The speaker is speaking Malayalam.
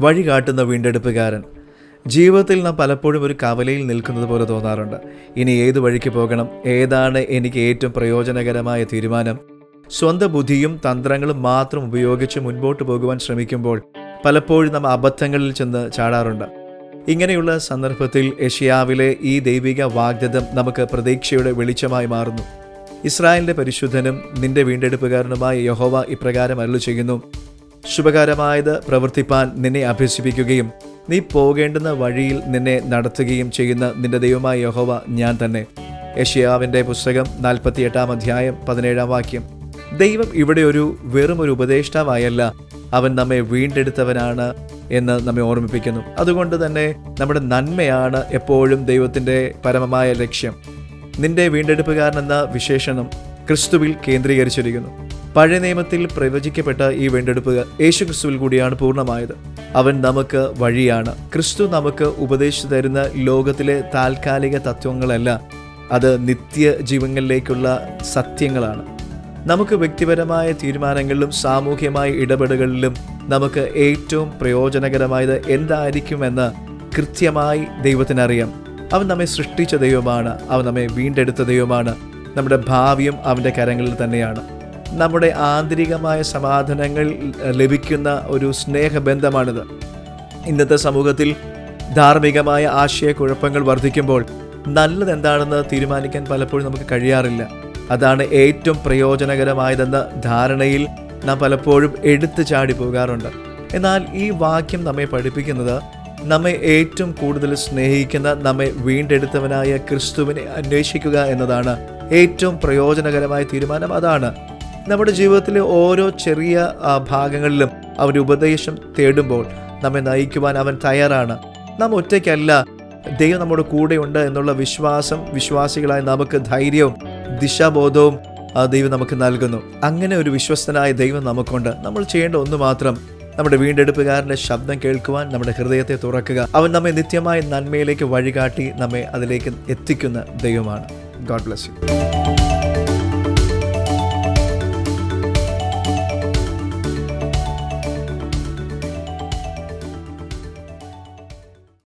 വഴി കാട്ടുന്ന വീണ്ടെടുപ്പുകാരൻ. ജീവിതത്തിൽ നാം പലപ്പോഴും ഒരു കവലയിൽ നിൽക്കുന്നത് പോലെ തോന്നാറുണ്ട്. ഇനി ഏത് വഴിക്ക് പോകണം, ഏതാണ് എനിക്ക് ഏറ്റവും പ്രയോജനകരമായ തീരുമാനം? സ്വന്തം ബുദ്ധിയും തന്ത്രങ്ങളും മാത്രം ഉപയോഗിച്ച് മുൻപോട്ട് പോകുവാൻ ശ്രമിക്കുമ്പോൾ പലപ്പോഴും നാം അബദ്ധങ്ങളിൽ ചെന്ന് ചാടാറുണ്ട്. ഇങ്ങനെയുള്ള സന്ദർഭത്തിൽ യെശയ്യാവിലെ ഈ ദൈവിക വാഗ്ദത്തം നമുക്ക് പ്രതീക്ഷയുടെ വെളിച്ചമായി മാറുന്നു. ഇസ്രായേലിന്റെ പരിശുദ്ധനും നിന്റെ വീണ്ടെടുപ്പുകാരനുമായ യഹോവ ഇപ്രകാരം അരുളിച്ചെയ്യുന്നു: ശുഭകരമായത് പ്രവർത്തിപ്പാൻ നിന്നെ അഭ്യസിപ്പിക്കുകയും നീ പോകേണ്ടുന്ന വഴിയിൽ നിന്നെ നടത്തുകയും ചെയ്യുന്ന നിന്റെ ദൈവമായ യഹോവ ഞാൻ തന്നെ. യെശയ്യാവിന്റെ പുസ്തകം 48 അധ്യായം 17 വാക്യം. ദൈവം ഇവിടെ വെറും ഒരു ഉപദേഷ്ടാവായല്ല, അവൻ നമ്മെ വീണ്ടെടുത്തവനാണ് എന്ന് നമ്മെ ഓർമ്മിപ്പിക്കുന്നു. അതുകൊണ്ട് തന്നെ നമ്മുടെ നന്മയാണ് എപ്പോഴും ദൈവത്തിൻ്റെ പരമമായ ലക്ഷ്യം. നിന്റെ വീണ്ടെടുപ്പുകാരൻ എന്ന വിശേഷണം ക്രിസ്തുവിൽ കേന്ദ്രീകരിച്ചിരിക്കുന്നു. പഴയ നിയമത്തിൽ പ്രവചിക്കപ്പെട്ട ഈ വീണ്ടെടുപ്പ് യേശു ക്രിസ്തുവിൽ കൂടിയാണ് പൂർണ്ണമായത്. അവൻ നമുക്ക് വഴിയാണ്. ക്രിസ്തു നമുക്ക് ഉപദേശിച്ചു തരുന്ന ലോകത്തിലെ താൽക്കാലിക തത്വങ്ങളല്ല, അത് നിത്യജീവങ്ങളിലേക്കുള്ള സത്യങ്ങളാണ്. നമുക്ക് വ്യക്തിപരമായ തീരുമാനങ്ങളിലും സാമൂഹ്യമായ ഇടപെടലുകളിലും നമുക്ക് ഏറ്റവും പ്രയോജനകരമായത് എന്തായിരിക്കുമെന്ന് കൃത്യമായി ദൈവത്തിനറിയാം. അവൻ നമ്മെ സൃഷ്ടിച്ച ദൈവമാണ്, അവൻ നമ്മെ വീണ്ടെടുത്ത ദൈവമാണ്. നമ്മുടെ ഭാവിയും അവൻ്റെ കരങ്ങളിൽ തന്നെയാണ്. നമ്മുടെ ആന്തരികമായ സമാധാനങ്ങൾ ലഭിക്കുന്ന ഒരു സ്നേഹബന്ധമാണിത്. ഇന്നത്തെ സമൂഹത്തിൽ ധാർമ്മികമായ ആശയക്കുഴപ്പങ്ങൾ വർദ്ധിക്കുമ്പോൾ നല്ലത് എന്താണെന്ന് തീരുമാനിക്കാൻ പലപ്പോഴും നമുക്ക് കഴിയാറില്ല. അതാണ് ഏറ്റവും പ്രയോജനകരമായതെന്ന ധാരണയിൽ നാം പലപ്പോഴും എടുത്തു ചാടി പോകാറുണ്ട്. എന്നാൽ ഈ വാക്യം നമ്മെ പഠിപ്പിക്കുന്നത് നമ്മെ ഏറ്റവും കൂടുതൽ സ്നേഹിക്കുന്ന, നമ്മെ വീണ്ടെടുത്തവനായ ക്രിസ്തുവിനെ അന്വേഷിക്കുക എന്നതാണ്. ഏറ്റവും പ്രയോജനകരമായ തീരുമാനം അതാണ്. നമ്മുടെ ജീവിതത്തിലെ ഓരോ ചെറിയ ഭാഗങ്ങളിലും അവൻ്റെ ഉപദേശം തേടുമ്പോൾ നമ്മെ നയിക്കുവാൻ അവൻ തയ്യാറാണ്. നാം ഒറ്റയ്ക്കല്ല, ദൈവം നമ്മുടെ കൂടെയുണ്ട് എന്നുള്ള വിശ്വാസികളായ നമുക്ക് ധൈര്യവും ദിശാബോധവും ദൈവം നമുക്ക് നൽകുന്നു. അങ്ങനെ ഒരു വിശ്വസ്തനായ ദൈവം നമുക്കുണ്ട്. നമ്മൾ ചെയ്യേണ്ട ഒന്ന് മാത്രം, നമ്മുടെ വീണ്ടെടുപ്പുകാരൻ്റെ ശബ്ദം കേൾക്കുവാൻ നമ്മുടെ ഹൃദയത്തെ തുറക്കുക. അവൻ നമ്മെ നിത്യമായ നന്മയിലേക്ക് വഴികാട്ടി നമ്മെ അതിലേക്ക് എത്തിക്കുന്ന ദൈവമാണ്. God bless you.